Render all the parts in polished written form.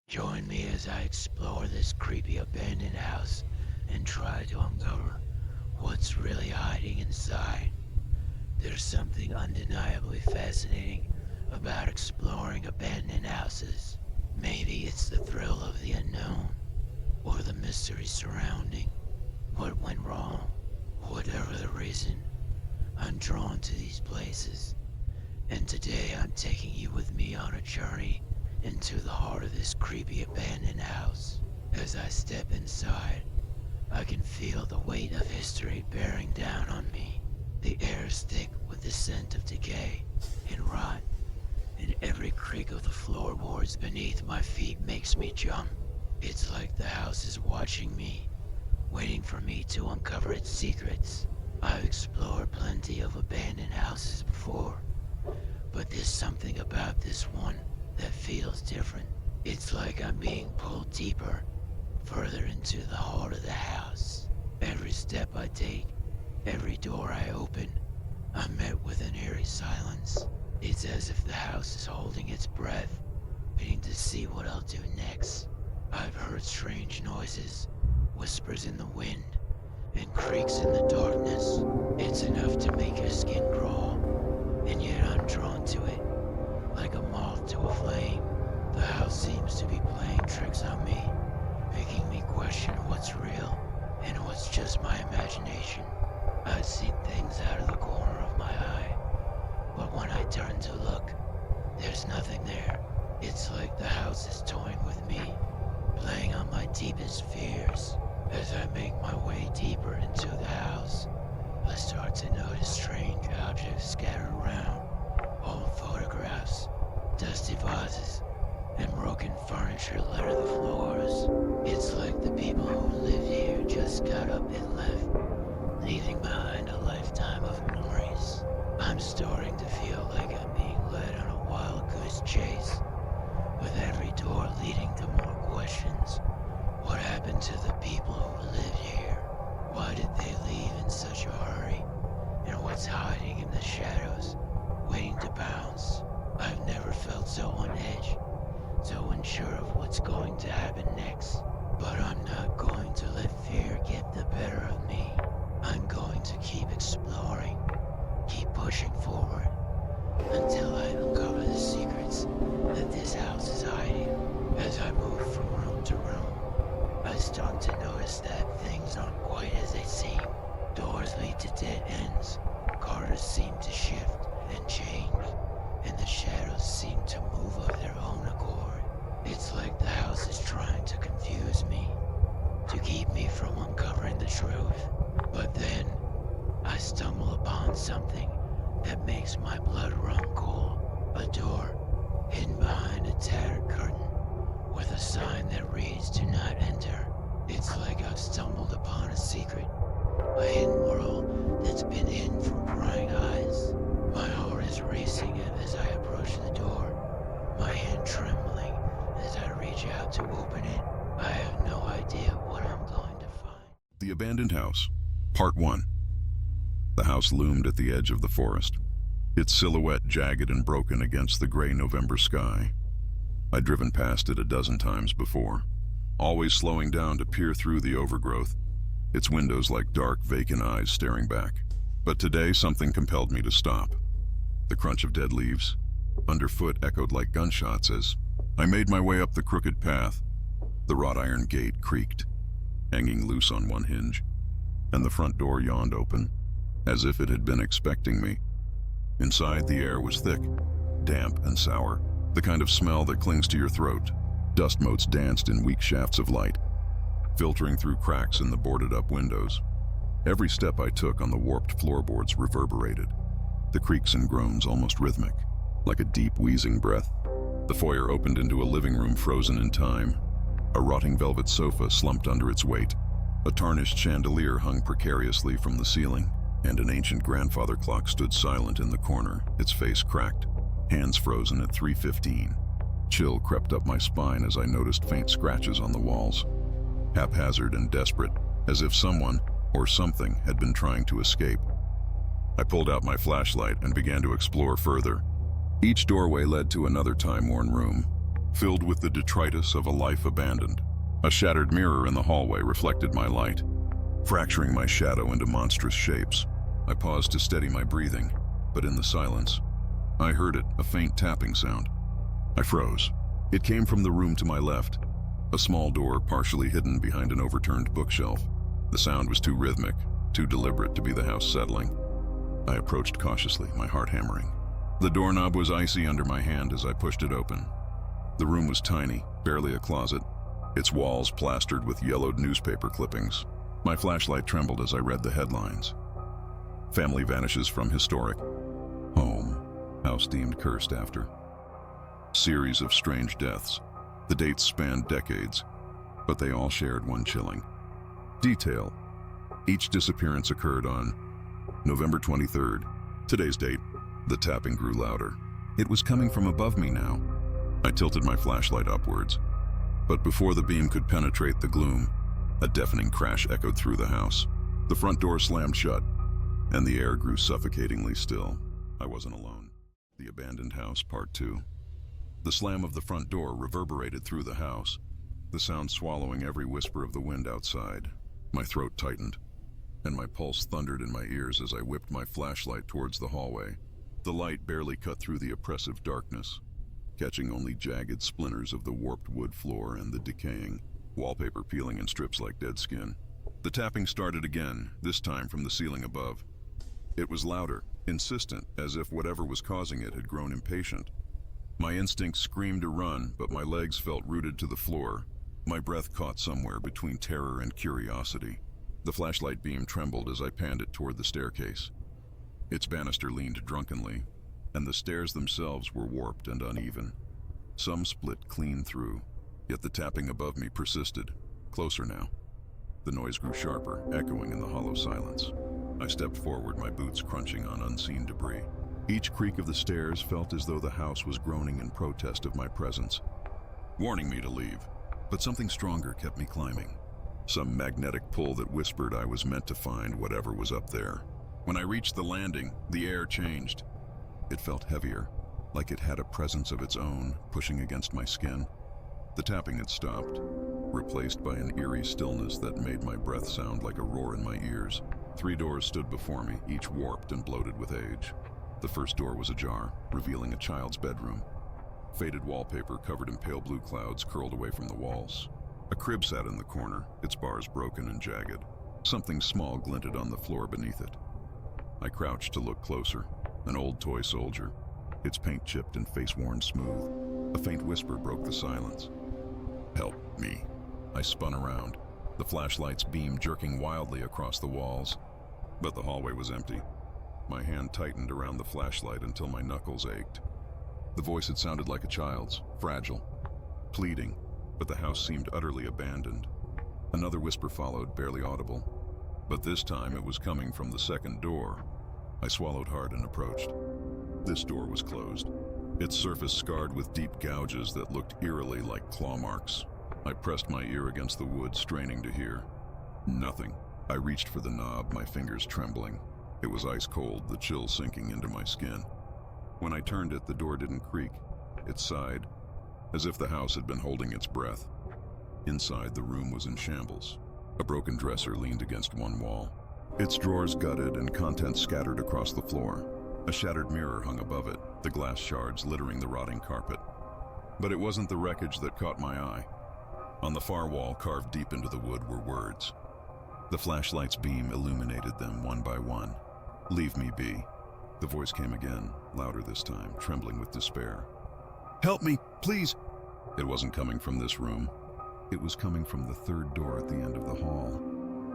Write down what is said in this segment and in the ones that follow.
Join me as I explore this creepy abandoned house and try to uncover what's really hiding inside. There's something undeniably fascinating about exploring abandoned houses. Maybe it's the thrill of the unknown, or the mystery surrounding what went wrong. Whatever the reason, I'm drawn to these places. And today I'm taking you with me on a journey into the heart of this creepy abandoned house. As I step inside, I can feel the weight of history bearing down on me. The air is thick with the scent of decay and rot, and every creak of the floorboards beneath my feet makes me jump. It's like the house is watching me, waiting for me to uncover its secrets. I've explored plenty of abandoned houses before, but there's something about this one that feels different. It's like I'm being pulled deeper, further into the heart of the house. Every step I take, every door I open, I'm met with an eerie silence. It's as if the house is holding its breath, waiting to see what I'll do next. I've heard strange noises, whispers in the wind, and creaks in the darkness. It's enough to make your skin crawl, and yet I'm drawn to it, like a moth to a flame. The house seems to be playing tricks on me, making me question what's real and what's just my imagination. I've seen things out of the corner of my eye, but when I turn to look, there's nothing there. It's like the house is toying with me, playing on my deepest fears. As I make my way deeper into the house, I start to notice strange objects scattered around. Old photographs, dusty vases, and broken furniture litter the floors. It's like the people who lived here just got up and left, leaving behind a lifetime of memories. I'm starting to feel like I'm being led on a wild goose chase, with every door leading to more questions. What happened to the people who lived here? Why did they leave in such a hurry? And what's hiding in the shadows, waiting to pounce? I've never felt so on edge, so unsure of what's going to happen next. But I'm not going to let fear get the better of me. I'm going to keep exploring, keep pushing forward, until I uncover the secrets that this house is hiding. As I move from room to room, I start to notice that things aren't quite as they seem. Doors lead to dead ends, corridors seem to shift and change, and the shadows seem to move of their own accord. It's like the house is trying to confuse me, to keep me from uncovering the truth. But then, I stumble upon something that makes my blood run cold. A door, hidden behind a tattered curtain, with a sign that reads, "Do not enter." It's like I've stumbled upon a secret, a hidden world that's been hidden from prying eyes. My heart is racing as I approach the door, my hand trembling as I reach out to open it. I have no idea what I'm going to find. The Abandoned House, Part 1. The house loomed at the edge of the forest, its silhouette jagged and broken against the gray November sky. I'd driven past it a dozen times before, always slowing down to peer through the overgrowth, its windows like dark, vacant eyes staring back. But today something compelled me to stop. The crunch of dead leaves underfoot echoed like gunshots as I made my way up the crooked path. The wrought iron gate creaked, hanging loose on one hinge, and the front door yawned open, as if it had been expecting me. Inside, the air was thick, damp and sour, the kind of smell that clings to your throat. Dust motes danced in weak shafts of light, filtering through cracks in the boarded-up windows. Every step I took on the warped floorboards reverberated, the creaks and groans almost rhythmic, like a deep, wheezing breath. The foyer opened into a living room frozen in time. A rotting velvet sofa slumped under its weight. A tarnished chandelier hung precariously from the ceiling, and an ancient grandfather clock stood silent in the corner, its face cracked, hands frozen at 3:15. Chill crept up my spine as I noticed faint scratches on the walls, haphazard and desperate, as if someone or something had been trying to escape. I pulled out my flashlight and began to explore further. Each doorway led to another time-worn room, filled with the detritus of a life abandoned. A shattered mirror in the hallway reflected my light, fracturing my shadow into monstrous shapes. I paused to steady my breathing, but in the silence, I heard it, a faint tapping sound. I froze. It came from the room to my left, a small door partially hidden behind an overturned bookshelf. The sound was too rhythmic, too deliberate to be the house settling. I approached cautiously, my heart hammering. The doorknob was icy under my hand as I pushed it open. The room was tiny, barely a closet, its walls plastered with yellowed newspaper clippings. My flashlight trembled as I read the headlines. Family vanishes from historic home, house deemed cursed after. Series of strange deaths. The dates spanned decades, but they all shared one chilling detail. Each disappearance occurred on November 23rd. Today's date. The tapping grew louder. It was coming from above me now. I tilted my flashlight upwards, but before the beam could penetrate the gloom, a deafening crash echoed through the house. The front door slammed shut, and the air grew suffocatingly still. I wasn't alone. The Abandoned House, Part 2. The slam of the front door reverberated through the house, the sound swallowing every whisper of the wind outside. My throat tightened, and my pulse thundered in my ears as I whipped my flashlight towards the hallway. The light barely cut through the oppressive darkness, catching only jagged splinters of the warped wood floor and the decaying wallpaper peeling in strips like dead skin. The tapping started again, this time from the ceiling above. It was louder, insistent, as if whatever was causing it had grown impatient. My instincts screamed to run, but my legs felt rooted to the floor. My breath caught somewhere between terror and curiosity. The flashlight beam trembled as I panned it toward the staircase. Its banister leaned drunkenly, and the stairs themselves were warped and uneven. Some split clean through, yet the tapping above me persisted. Closer now. The noise grew sharper, echoing in the hollow silence. I stepped forward, my boots crunching on unseen debris. Each creak of the stairs felt as though the house was groaning in protest of my presence, warning me to leave. But something stronger kept me climbing. Some magnetic pull that whispered I was meant to find whatever was up there. When I reached the landing, the air changed. It felt heavier, like it had a presence of its own, pushing against my skin. The tapping had stopped, replaced by an eerie stillness that made my breath sound like a roar in my ears. 3 doors stood before me, each warped and bloated with age. The first door was ajar, revealing a child's bedroom. Faded wallpaper covered in pale blue clouds curled away from the walls. A crib sat in the corner, its bars broken and jagged. Something small glinted on the floor beneath it. I crouched to look closer. An old toy soldier, its paint chipped and face worn smooth. A faint whisper broke the silence. "Help me." I spun around, the flashlight's beam jerking wildly across the walls. But the hallway was empty. My hand tightened around the flashlight until my knuckles ached. The voice had sounded like a child's, fragile, pleading, but the house seemed utterly abandoned. Another whisper followed, barely audible, but this time it was coming from the second door. I swallowed hard and approached. This door was closed, its surface scarred with deep gouges that looked eerily like claw marks. I pressed my ear against the wood, straining to hear. Nothing. I reached for the knob, my fingers trembling. It was ice cold, the chill sinking into my skin. When I turned it, the door didn't creak. It sighed, as if the house had been holding its breath. Inside, the room was in shambles. A broken dresser leaned against one wall, its drawers gutted and contents scattered across the floor. A shattered mirror hung above it, the glass shards littering the rotting carpet. But it wasn't the wreckage that caught my eye. On the far wall, carved deep into the wood, were words. The flashlight's beam illuminated them one by one. "Leave me be." The voice came again, louder this time, trembling with despair. "Help me, please!" It wasn't coming from this room. It was coming from the third door at the end of the hall.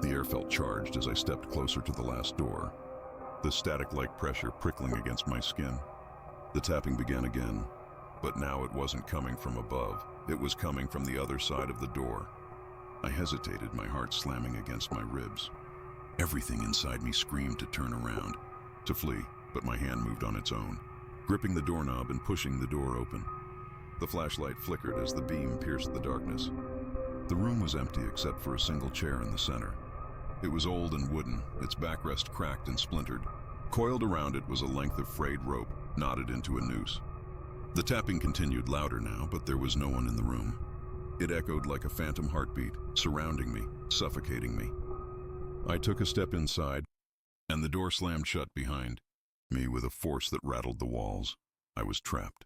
The air felt charged as I stepped closer to the last door, the static-like pressure prickling against my skin. The tapping began again, but now it wasn't coming from above. It was coming from the other side of the door. I hesitated, my heart slamming against my ribs. Everything inside me screamed to turn around, to flee, but my hand moved on its own, gripping the doorknob and pushing the door open. The flashlight flickered as the beam pierced the darkness. The room was empty except for a single chair in the center. It was old and wooden, its backrest cracked and splintered. Coiled around it was a length of frayed rope, knotted into a noose. The tapping continued louder now, but there was no one in the room. It echoed like a phantom heartbeat, surrounding me, suffocating me. I took a step inside, and the door slammed shut behind me with a force that rattled the walls. I was trapped.